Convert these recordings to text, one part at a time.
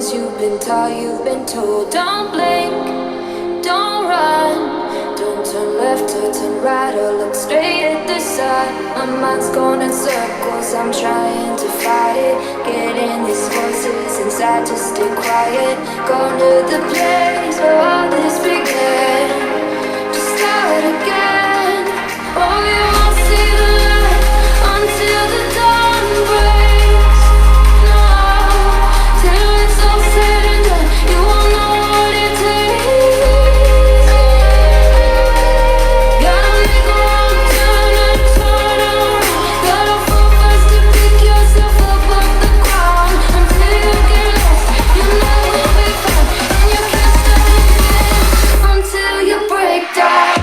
things you've been taught, you've been told. Don't blink, don't run, don't turn left or turn right or look straight at the sun. My mind's going in circles, I'm trying to fight it. Getting these voices inside to stay quiet. Going to the place where all this began, to start again. Oh, you won't see the light until the dawn breaks. No, till it's all said and done, you won't know what it takes. Gotta make a wrong turn and turn around. Gotta fall fast to pick yourself up off the ground. Until you get lost, you know we'll be fine. And you can't stop again until you break down.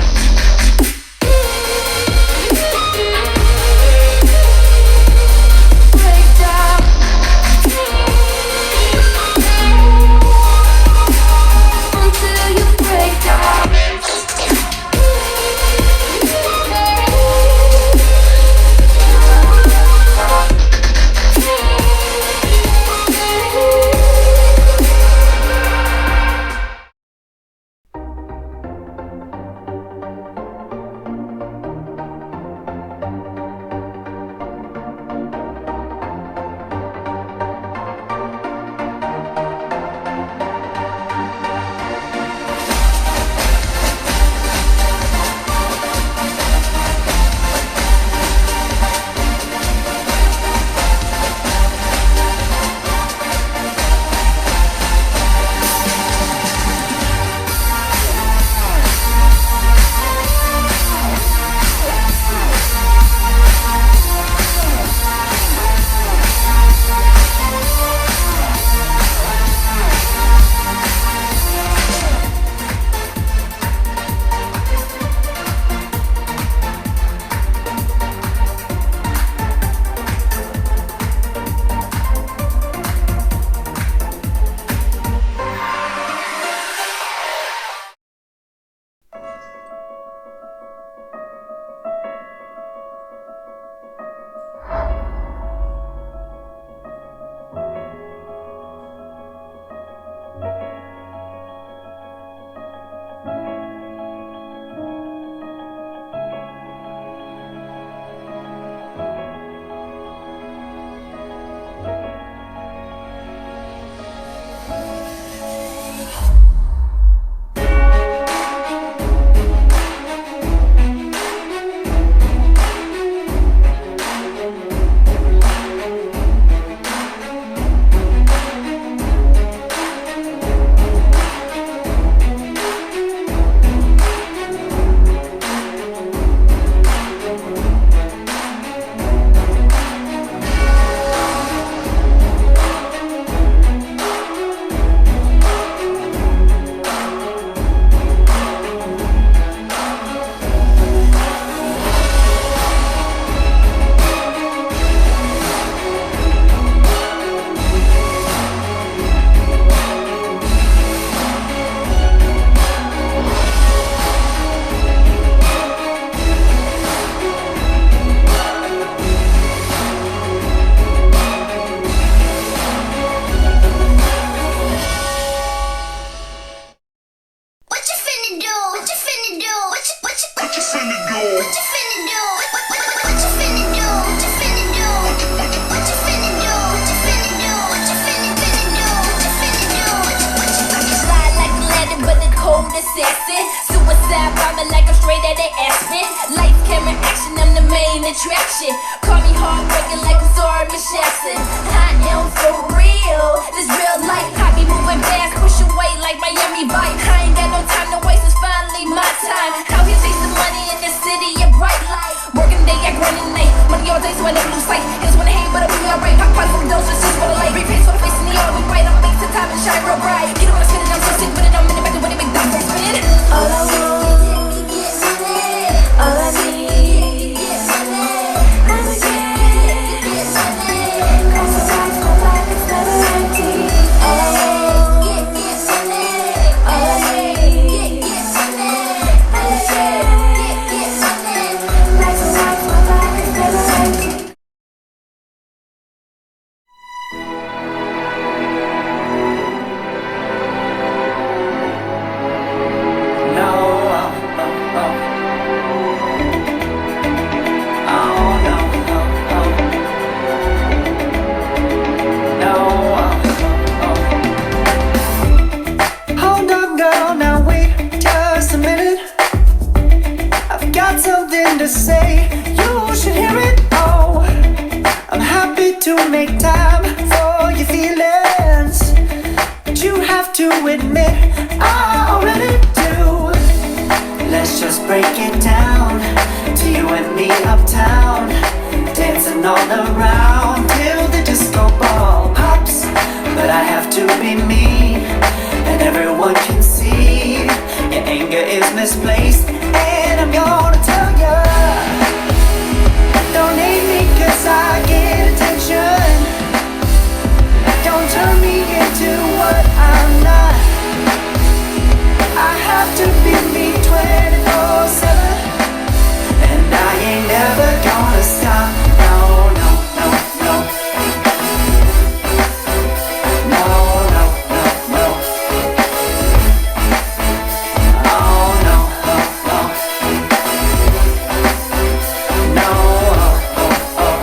Suicide bombing like I'm straight at the Aspen. Lights, camera, action, I'm the main attraction. Call me heartbreaking like I'm sorry, Miss Jackson. I am for real, this real life. I be moving fast, push away like Miami Vice. I ain't got no time to waste, it's finally my time. Out here chasing money in the city of bright lights. Working day, I grind at night. Money all day, so I never lose sight. Haters wanna hate, but I'll be alright. Pop party from those, just for the light. Repaints for the face and the all we right. I'm make some time and shine real bright. You know what I'm spinning, I'm so sick with it. I'm in the back of when they make doctors spin. All I want, all I need, I'ma get money. need to make time for your feelings, but you have to admit I already do. Let's just break it down to you and me uptown, dancing all around till the disco ball pops. But I have to be me, and everyone can see your anger is misplaced, and I'm gonna tell ya, don't hate me 'cause I get attention. Don't turn me into what I'm not. I have to be me 24/7, and I ain't never gonna stop. No, no, no, no. No, no, no, no. Oh, no, no, no. No, oh, oh, oh.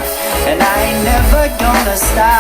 And I ain't never gonna stop.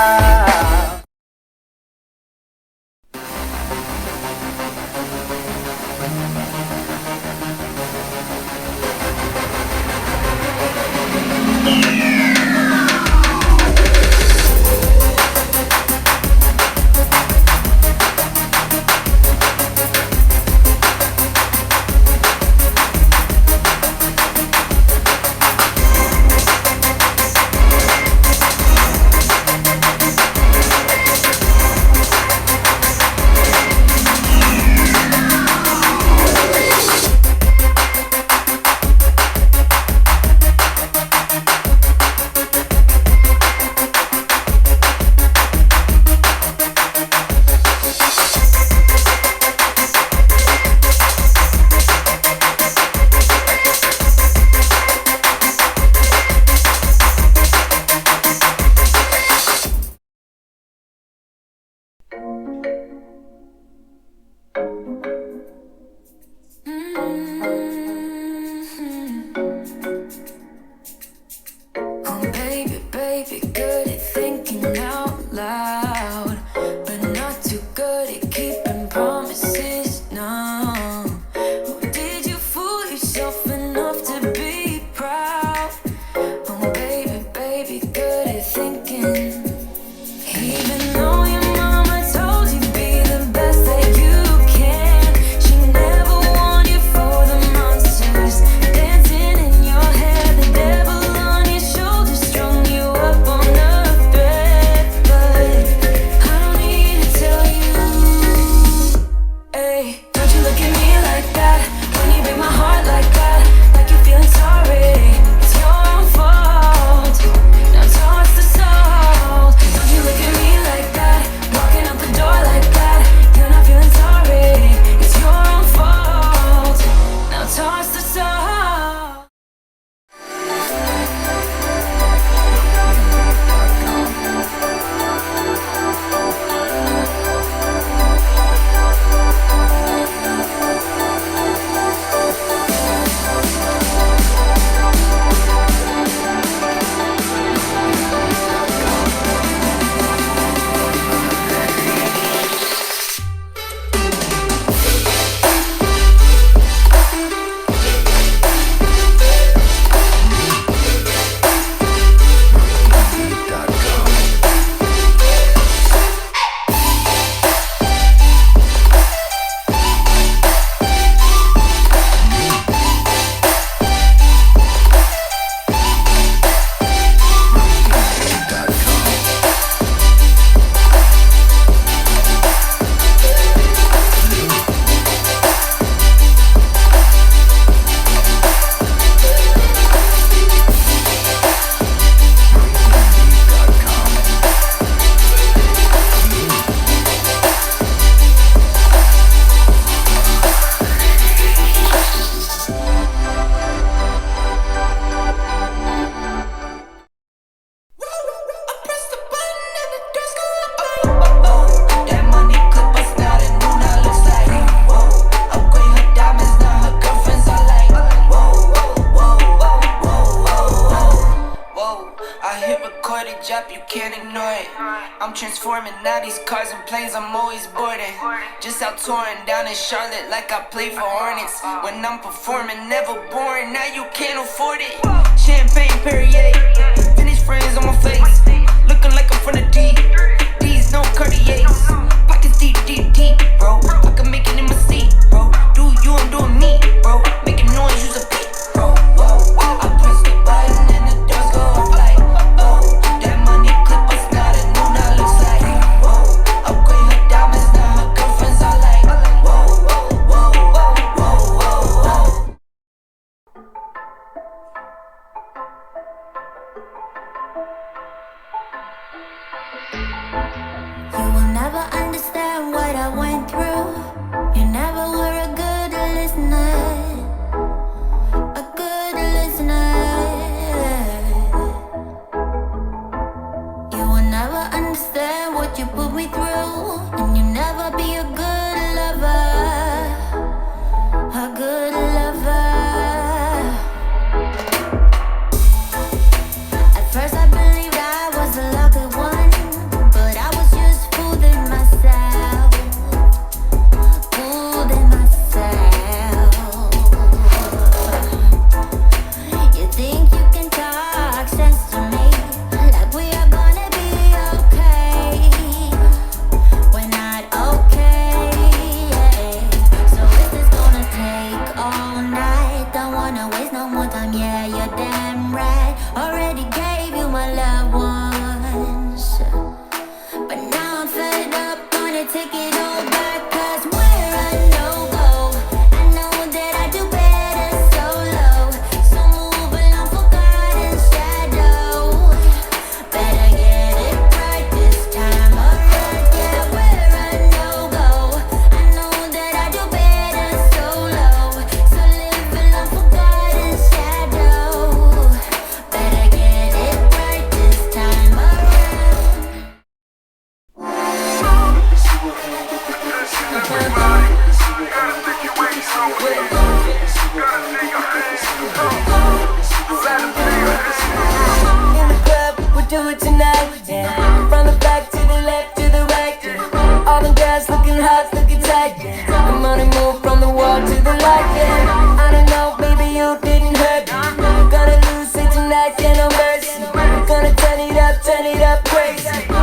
I'm transforming now these cars and planes, I'm always boarding. Just out touring down in Charlotte like I play for Hornets. When I'm performing, never boring, now you can't afford it. Champagne Perrier, finished frames on my face. Look never understand what you put me through, and you never be a good lover, a good lover. At first I believed I was the lucky one, but I was just fooling myself, fooling myself. You think you can talk sense to me, like we are gonna be okay. We're not okay, yeah. So is this gonna take all night? Don't wanna waste no more time, yeah, you're damn right. Already gave you my love once, but now I'm fed up, gonna take it all back, 'cause we're a no-go. I know that I do better solo, so move along for God and shadow. Better get it right this time around, yeah, we're a no-go. I know that I do better solo, so live along for God and shadow. Better get it right this time around. In the club, we'll do it tonight, yeah. From the back to the left to the right, yeah. All them girls looking hot, looking tight, yeah. The money move from the wall to the light, yeah. I don't know, baby, you didn't hurt me. Gonna lose it tonight, yeah, no mercy. Gonna turn it up crazy.